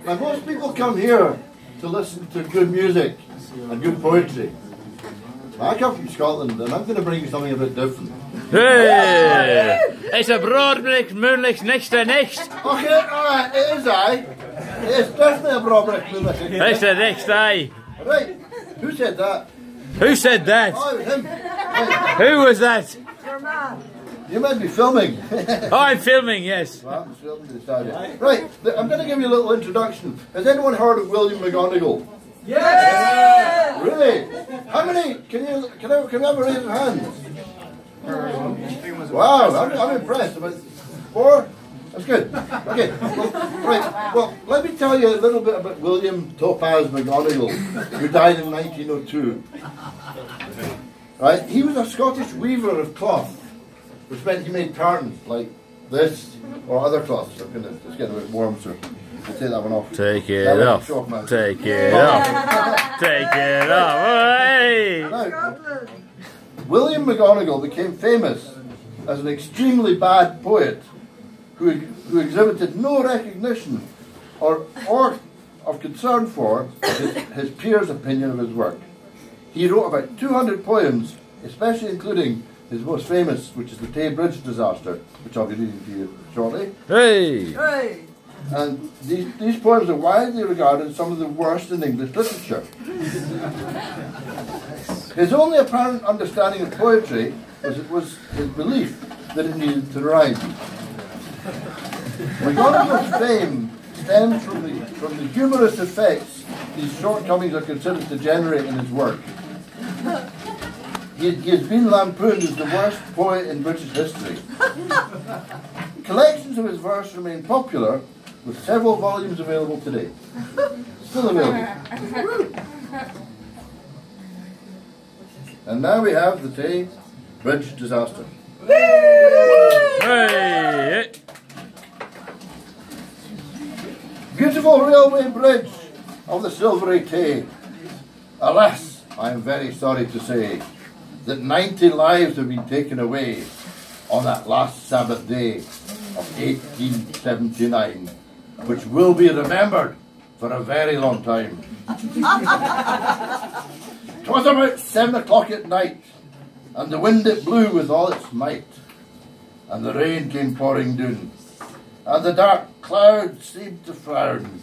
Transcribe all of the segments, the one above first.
Now most people come here to listen to good music and good poetry. I come from Scotland and I'm going to bring you something a bit different. Hey! It's a broadbrick moonlight next to next. Okay, alright, it is I. It is definitely a broadbrick moonlight. It's the next eye. Right, who said that? Who said that? Oh, it was him. Right. Who was that? Your man. You might be filming. Oh, I'm filming, yes. Well, I'm filming this time. Right, I'm going to give you a little introduction. Has anyone heard of William McGonnagal? Yes! Really? How many? Can we have a raise of hands? Wow, I'm impressed. About 4? That's good. Okay, well, right. Well, let me tell you a little bit about William Topaz McGonnagal, who died in 1902. Right, he was a Scottish weaver of cloth, which meant he made tartans like this or other cloths. I'm gonna just get a bit warm, so I'll take that one off. Take it off. Take it off. Take it off. Hey! Now, William McGonnagal became famous as an extremely bad poet who exhibited no recognition or of concern for his peers' opinion of his work. He wrote about 200 poems, especially including his most famous, which is the Tay Bridge disaster, which I'll be reading to you shortly. Hey! Hey! And these poems are widely regarded as some of the worst in English literature. His only apparent understanding of poetry was his belief that it needed to rhyme. McGonnagal's fame stems from the humorous effects these shortcomings are considered to generate in his work. He has been lampooned as the worst poet in British history. Collections of his verse remain popular, with several volumes available today. Still available. And now we have the Tay Bridge disaster. Hey! Beautiful railway bridge of the Silvery Tay. Alas, I am very sorry to say that 90 lives have been taken away on that last Sabbath day of 1879, which will be remembered for a very long time. 'Twas about 7 o'clock at night, and the wind it blew with all its might, and the rain came pouring down, and the dark clouds seemed to frown.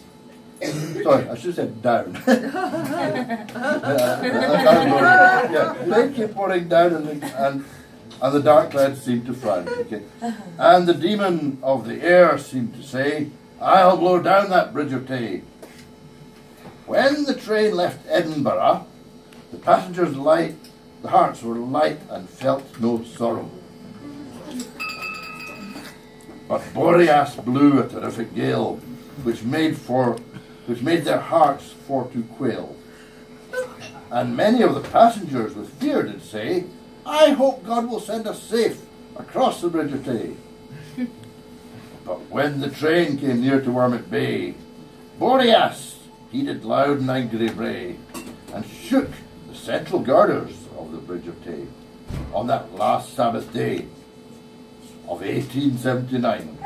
Sorry, I should have said down. The rain came pouring down, and the dark clouds seemed to frown. Okay. And the demon of the air seemed to say, I'll blow down that bridge of Tay. When the train left Edinburgh, the passengers' hearts were light and felt no sorrow. But Boreas blew a terrific gale, which made their hearts for to quail. And many of the passengers with fear did say, I hope God will send us safe across the bridge of Tay. But when the train came near to Wormit Bay, Boreas, he did loud and angry bray, and shook the central girders of the bridge of Tay on that last Sabbath day of 1879,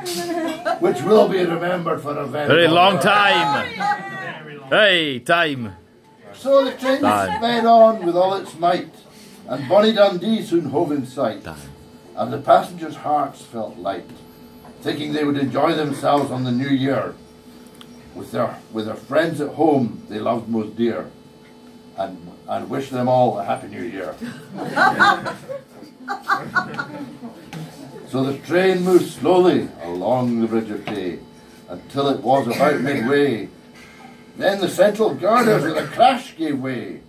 which will be remembered for a very long time. Hey, time. So the train sped on with all its might, and Bonnie Dundee soon hove in sight, and the passengers' hearts felt light, thinking they would enjoy themselves on the new year with their friends at home they loved most dear, and wish them all a happy new year. So the train moved slowly along the bridge of Tay until it was about midway. Then the central girders with a crash gave way,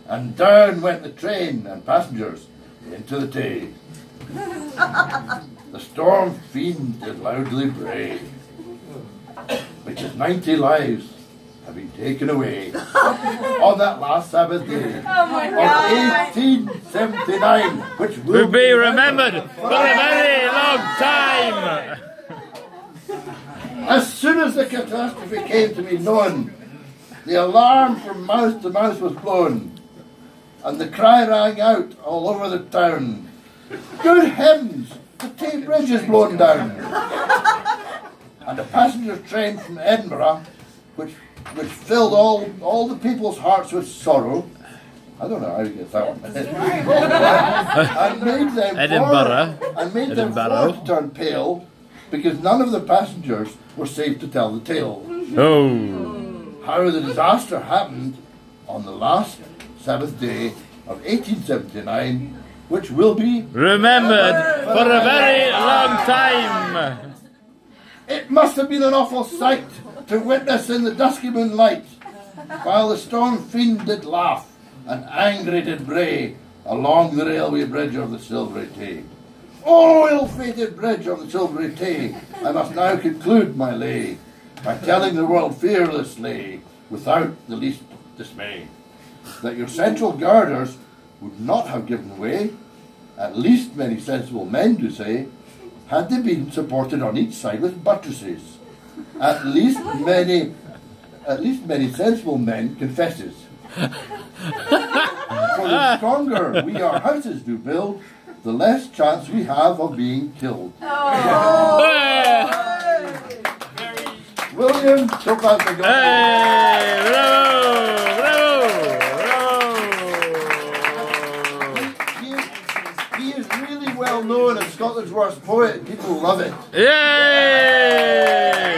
and down went the train and passengers into the Tay. The storm fiend did loudly bray, because 90 lives have been taken away on that last Sabbath day of 1879, which will be remembered for a very long time. As soon as the catastrophe came to be known, the alarm from mouth to mouth was blown, and the cry rang out all over the town, good heavens, the Tay Bridge is blown down. and a passenger train from Edinburgh, which filled all the people's hearts with sorrow. I don't know how you get that one. and made them forced to turn pale, because none of the passengers were safe to tell the tale. Oh. How the disaster happened on the last Sabbath day of 1879, which will be remembered for a very long time. It must have been an awful sight to witness in the dusky moonlight, while the storm fiend did laugh and angry did bray along the railway bridge of the Silvery Tay. Oh, ill-fated bridge of the Silvery Tay, I must now conclude my lay by telling the world fearlessly, without the least dismay, that your central girders would not have given way, at least many sensible men do say, had they been supported on each side with buttresses. At least many sensible men confesses. For the stronger we our houses do build, the less chance we have of being killed. William, so far so good. Hey, bravo, bravo, He is really well known as Scotland's worst poet. People love it. Yay!